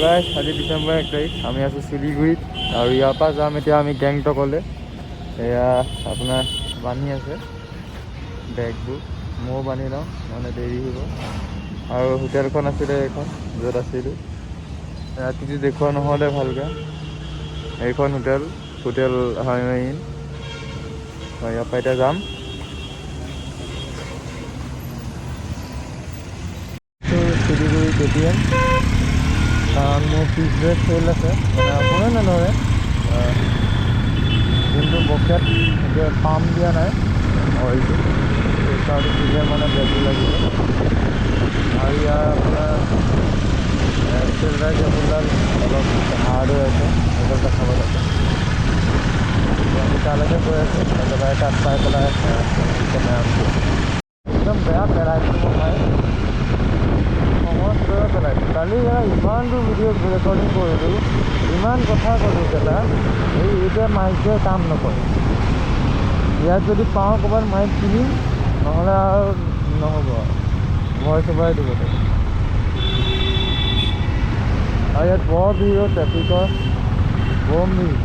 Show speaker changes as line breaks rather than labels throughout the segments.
গাইছ আজি ডিচেম্বৰ 1 তাৰিখ আমি আছোঁ শিলিগুৰিত আৰু ইয়াৰ পৰা যাম এতিয়া আমি গেংটকলৈ। এয়া আপোনাৰ বান্ধি আছে বেগবোৰ, ময়ো বান্ধি লওঁ মানে দেৰি হ'ব। আৰু হোটেলখন আছিলে এইখন য'ত আছিলোঁ, ৰাতিটো দেখুওৱা নহ'লে ভালকৈ। এইখন হোটেল হাইমেইন। ইয়াৰ পৰা এতিয়া যাম। শিলিগুৰি KTM, কাৰণ মোৰ পিছ ব্ৰেক ফেইল আছে, মানে অকণে নধৰে। কিন্তু বকেট এতিয়া পাম্প দিয়া নাই অইলটো, সেইকাৰণে দিলে মানে ব্ৰেকটো লাগিব। আৰু ইয়াৰ আপোনাৰ চিলভাৰ কেবুলডাল অলপ হাৰ্ড হৈ আছে, সেইডাল দেখাব লাগে। আমি তালৈকে গৈ আছোঁ, একেবাৰে তাত পাই পেলাই কেমেৰাটো একদম বেয়া পেলাইছোঁ মই ভাই, সময় পেলাইছোঁ। কালি ইমান দূৰ ভিডিঅ' ৰেকৰ্ডিং কৰিলোঁ, ইমান কথা ক'লোঁ কেলা, এতিয়া মাইকে কাম নকৰে। ইয়াত যদি পাওঁ ক'ৰবাত মাইক কিনিম, নহ'লে আৰু নহ'ব আৰু ভয় চবাই দিব লাগিব। আৰু ইয়াত বৰ ভিৰ, ট্ৰেফিকৰ বৰ ভিৰ।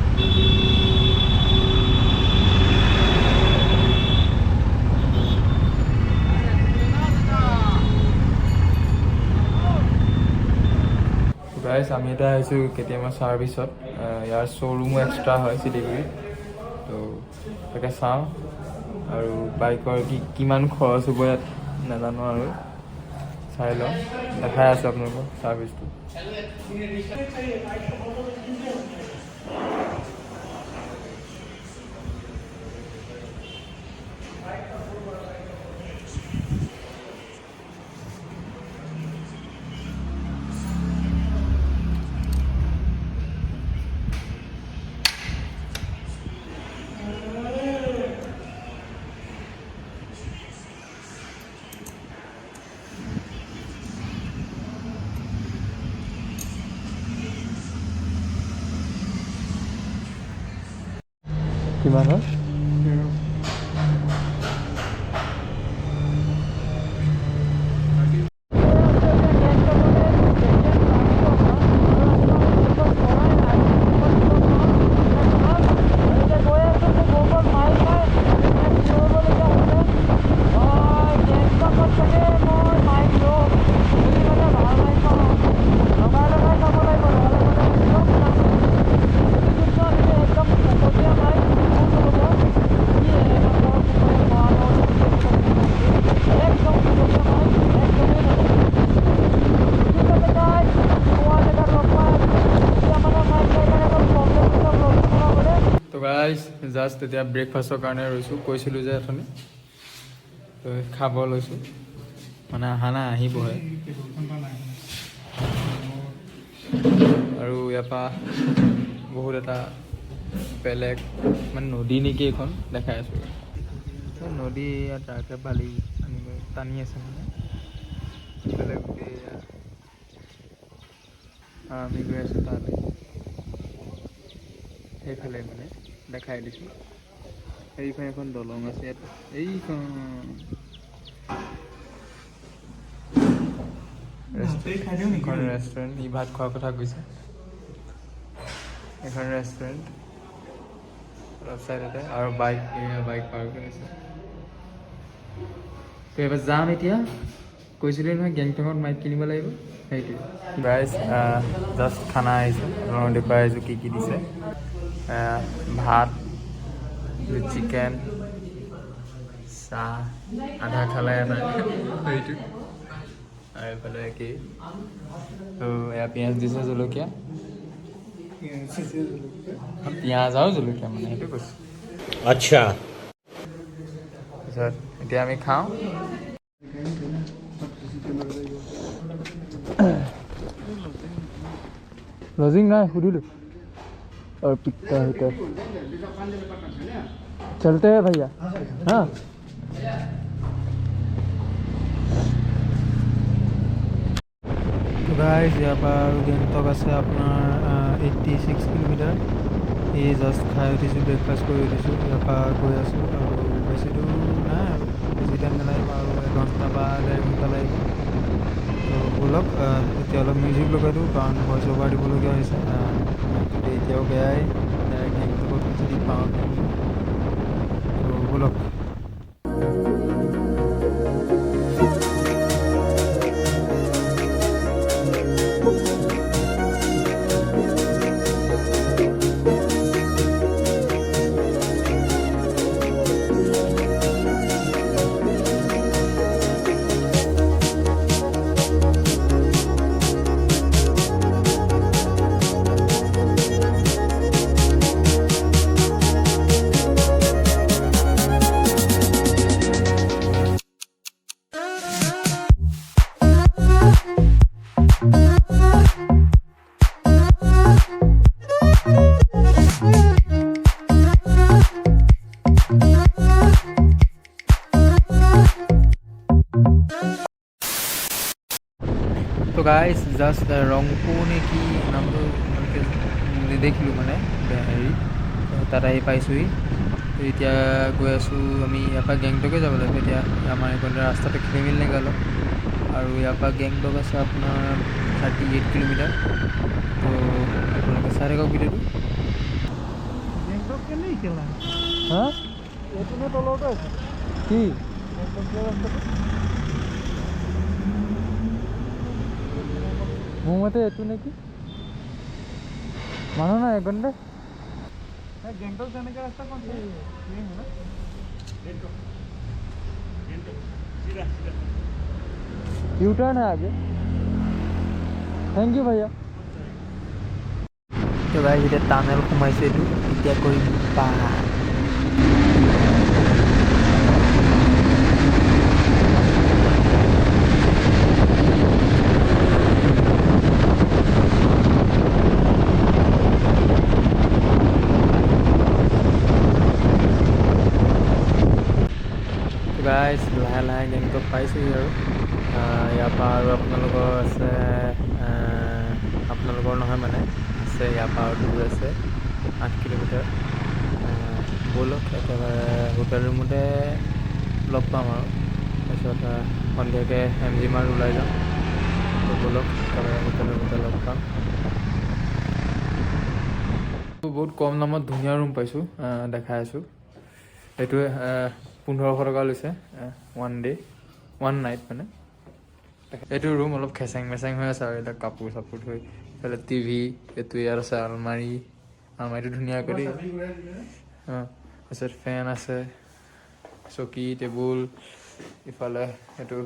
গাইছ আমি এতিয়া আহিছোঁ KTM ছাৰ্ভিচত। ইয়াৰ শ্ব'ৰুমো এক্সট্ৰা হয় শিলিগুৰিত, তো তাকে চাওঁ। আৰু বাইকৰ কিমান খৰচ হ'ব ইয়াত নাজানো, আৰু চাই লওঁ। দেখাই আছোঁ আপোনালোকক ছাৰ্ভিচটো। কিমান হয়? জাষ্ট এতিয়া ব্ৰেকফাষ্টৰ কাৰণে ৰৈছোঁ, কৈছিলোঁ যে অথনি, তো খাব লৈছোঁ। মানে অহা নাই, আহিবহে। আৰু ইয়াৰ পৰা বহুত এটা বেলেগ মানে নদী নেকি এইখন, দেখাই আছোঁ। নদী ইয়াত ট্ৰাকে বালি টানি আছে মানে বেলেগ গোটেই। আমি গৈ আছোঁ তালৈ, সেইফালে মানে দেখাই দিছোঁ। এইখন এখন দলং আছে ইয়াত, এইখন ৰেষ্টুৰেণ্ট। ই ভাত খোৱাৰ কথা কৈছে। এখন ৰেষ্টুৰেণ্ট অলপ চাইডতে, আৰু বাইক পাৰ্ক হৈ আছে। তো এবাৰ যাম এতিয়া, কৈছিলোঁ নহয় গেংটকত মাইক কিনিব লাগিব, সেইটোৱে। গাইছ জাষ্ট খানা আহিছে, আপোনালোকক দেখুৱাই আহিছোঁ কি কি দিছে। ভাত, চিকেন, চাহ, আধা খালে এটা সেইটো, আৰু এইফালে একেই। তো এয়া পিঁয়াজ দিছে, জলকীয়া, পিঁয়াজ আৰু জলকীয়া মানে সেইটো কৈছোঁ। আচ্ছা। তাৰপিছত এতিয়া আমি খাওঁ। লজিং নাই, সুধিলোঁ। और पिकता है क्या, चलते हैं भैया। हाँ गाइस, ইয়াৰ পৰা আৰু গেংটক আছে আপোনাৰ 86 কিলোমিটাৰ। এই জাষ্ট খাই উঠিছোঁ, ব্ৰেকফাষ্ট কৰি উঠিছোঁ, ইয়াৰ পৰা গৈ আছোঁ। আৰু বেছি দূৰ নাই, আৰু বেছি টাইম নালাগিব, আৰু 1 ঘণ্টা বা 1.5 ঘণ্টা লাগিব। তো
ব'লক এতিয়া অলপ মিউজিক লগাই দিওঁ, কাৰণ ভইচ অভাৰ দিবলগীয়া হৈছে। যদি এতিয়াও বেয়াই গেংটকত যদি পাওঁ তো ব'লক। তো গাইজ জাষ্ট ৰংপুৰ নে কি নামটো ইমানকৈ নেদেখিলোঁ মানে হেৰি, তাত আহি পাইছোঁহি। তো এতিয়া গৈ আছোঁ আমি ইয়াৰ পৰা গেংটকে যাব লাগিব। এতিয়া আমাৰ এইকণতে ৰাস্তাটো খেলি মেলি নাগা অলপ, আৰু ইয়াৰ পৰা গেংটক আছে আপোনাৰ 38 কিলোমিটাৰ। তো আপোনালোকে চাই থাকক ভিডিঅ'টো। গেংটক কেনেই খেলা হা এইটো তলতে আছে কি মোৰ মতে এইটো নেকি, মানুহ নাই এইকণতে। গেংটক যেনেকৈ ৰাস্তা কোন यूटर्न है आगे। थैंक यू भैया। तो गाइस इधर टानेल সোমাইছে এইটো, এতিয়া কৰিম পাৰ। গাইজ লাহে লাহে গেংটক পাইছোঁহি আৰু ইয়াৰ পৰা আৰু আপোনালোকৰ আছে, আপোনালোকৰ নহয় মানে আছে ইয়াৰ পৰা আৰু দূৰ আছে 8 কিলোমিটাৰ। ব'লক একেবাৰে হোটেল ৰুমতে লগ পাম আৰু তাৰপিছত সন্ধিয়াকৈ MG মাৰ্ট ওলাই যাম। তো ব'লক একেবাৰে হোটেল ৰুমতে লগ পাম। বহুত কম দামত ধুনীয়া ৰুম পাইছোঁ, দেখাই আছোঁ। এইটোৱে 1500 টকা লৈছে, 1 ডে 1 নাইট মানে। এইটো ৰুম অলপ খেচেং মেচেং হৈ আছে আৰু এইবিলাক কাপোৰ চাপোৰ থৈ, এইফালে টিভি, এইটো ইয়াত আছে আলমাৰীটো ধুনীয়া কৰি। তাৰপিছত ফেন আছে, চকী টেবুল, ইফালে এইটো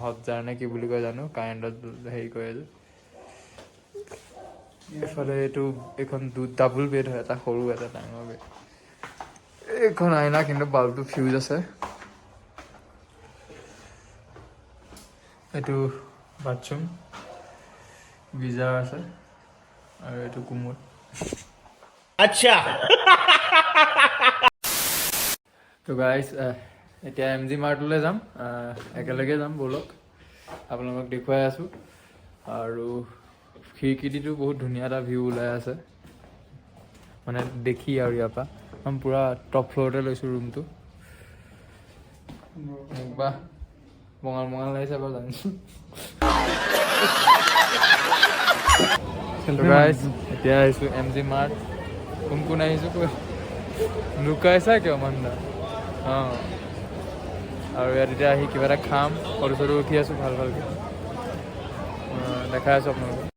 হটজাৰ নে কি বুলি কয় জানো, কাৰেণ্টত হেৰি কৰে যে। ইফালে এইখন ডাবল বেড হয়, এটা সৰু এটা ডাঙৰ বেড। এইখন আইনা কিন্তু বাল্বটো ফিউজ আছে। এইটো বাথৰুম, গিজাৰ আছে, আৰু এইটো কোমোড। আচ্ছা। তো গাইজ এতিয়া MG মাৰ্টলৈ যাম, একেলগে যাম ব'লক, আপোনালোকক দেখুৱাই আছোঁ। আৰু খিৰিকীটো বহুত ধুনীয়া এটা ভিউ ওলাই আছে মানে দেখি, আৰু ইয়াৰ পৰা মই পূৰা টপ ফ্ল'ৰতে লৈছোঁ ৰুমটো। বা বঙাল বঙাল লাগিছে বাৰু জানিছোঁ। গাইজ এতিয়া আহিছোঁ MG মাৰ্ট। কোন কোন আহিছোঁ কৈ লুকাইছা কিয় মান্দা? অঁ, আৰু ইয়াত এতিয়া আহি কিবা এটা খাম, ফটো চটো উঠি আছোঁ ভাল ভালকৈ, দেখাই আছোঁ আপোনালোকক।